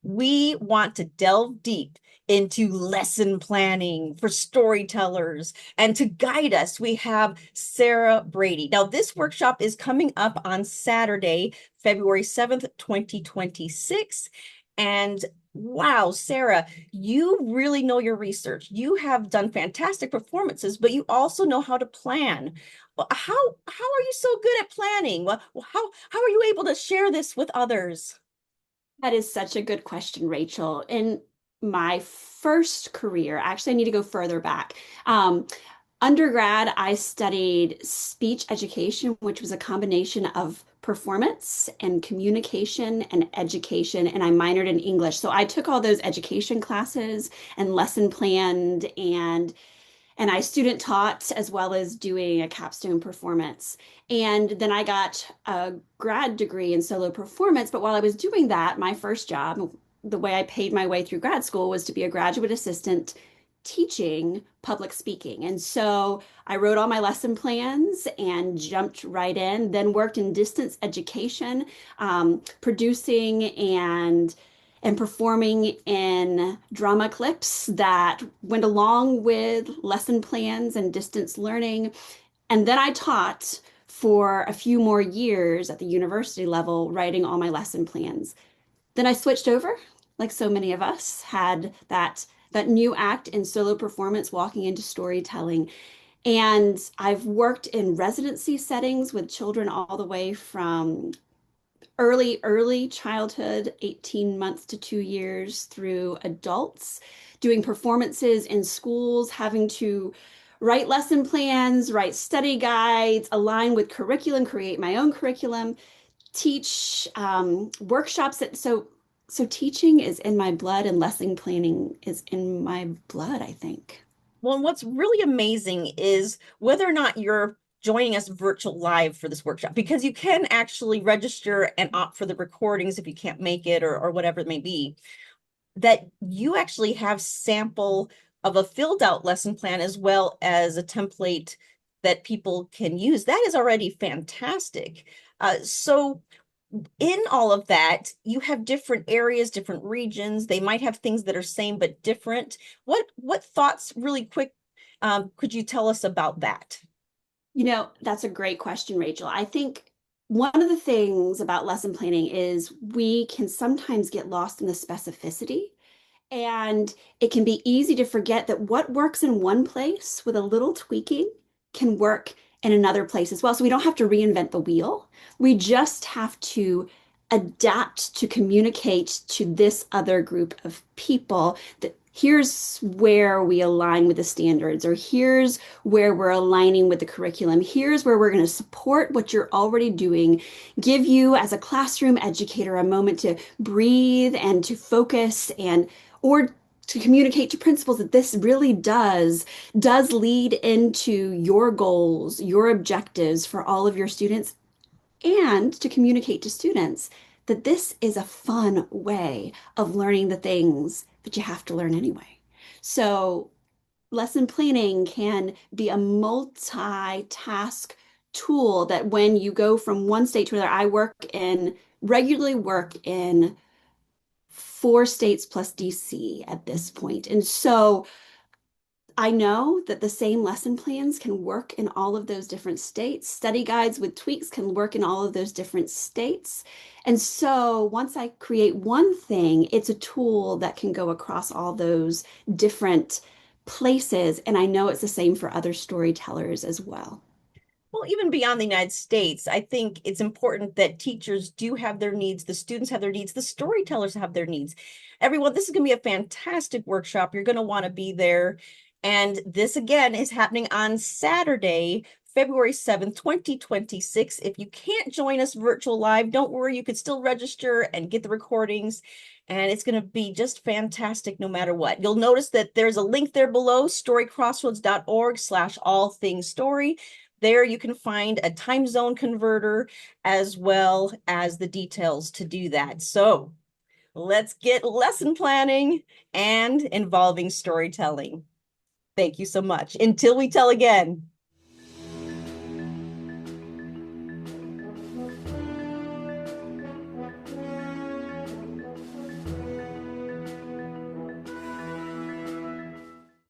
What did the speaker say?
we want to delve deep into lesson planning for storytellers. And to guide us, we have Sarah Brady. Now, this workshop is coming up on Saturday, February 7th, 2026. And wow, Sarah, you really know your research. You have done fantastic performances, but you also know how to plan. How are you so good at planning? How are you able to share this with others? That is such a good question, Rachel. In my first career, actually, I need to go further back. Um, Undergrad, I studied speech education, which was a combination of performance and communication and education, and I minored in English. So I took all those education classes and lesson planned and I student taught as well as doing a capstone performance. And then I got a grad degree in solo performance. But while I was doing that, my first job, the way I paid my way through grad school was to be a graduate assistant teaching public speaking. And so I wrote all my lesson plans and jumped right in, then worked in distance education, producing and performing in drama clips that went along with lesson plans and distance learning. And then I taught for a few more years at the university level, writing all my lesson plans. Then I switched over, like so many of us, had that new act in solo performance, walking into storytelling. And I've worked in residency settings with children all the way from early childhood, 18 months to 2 years, through adults, doing performances in schools, having to write lesson plans, write study guides, align with curriculum, create my own curriculum, teach workshops. So teaching is in my blood and lesson planning is in my blood, I think. Well, and what's really amazing is whether or not you're joining us virtual live for this workshop, because you can actually register and opt for the recordings if you can't make it or whatever it may be, that you actually have sample of a filled out lesson plan as well as a template that people can use. That is already fantastic. So in all of that, you have different areas, different regions. They might have things that are same but different. What thoughts, really quick, could you tell us about that? That's a great question, Rachel. I think one of the things about lesson planning is we can sometimes get lost in the specificity. And it can be easy to forget that what works in one place with a little tweaking can work in another place as well. So we don't have to reinvent the wheel. We just have to adapt to communicate to this other group of people that here's where we align with the standards, or here's where we're aligning with the curriculum. Here's where we're going to support what you're already doing, give you as a classroom educator a moment to breathe and to focus and or to communicate to principals that this really does lead into your goals, your objectives for all of your students, and to communicate to students that this is a fun way of learning the things that you have to learn anyway. So lesson planning can be a multitask tool that when you go from one state to another, regularly work in 4 states plus DC at this point. And so I know that the same lesson plans can work in all of those different states. Study guides with tweaks can work in all of those different states. And so once I create one thing, it's a tool that can go across all those different places. And I know it's the same for other storytellers as well. Well, even beyond the United States, I think it's important that teachers do have their needs, the students have their needs, the storytellers have their needs. Everyone, this is going to be a fantastic workshop. You're going to want to be there. And this again is happening on Saturday, February 7th, 2026. If you can't join us virtual live, don't worry, you could still register and get the recordings. And it's going to be just fantastic no matter what. You'll notice that there's a link there below, storycrossroads.org/all-things-story. There you can find a time zone converter as well as the details to do that. So let's get lesson planning and involving storytelling. Thank you so much. Until we tell again.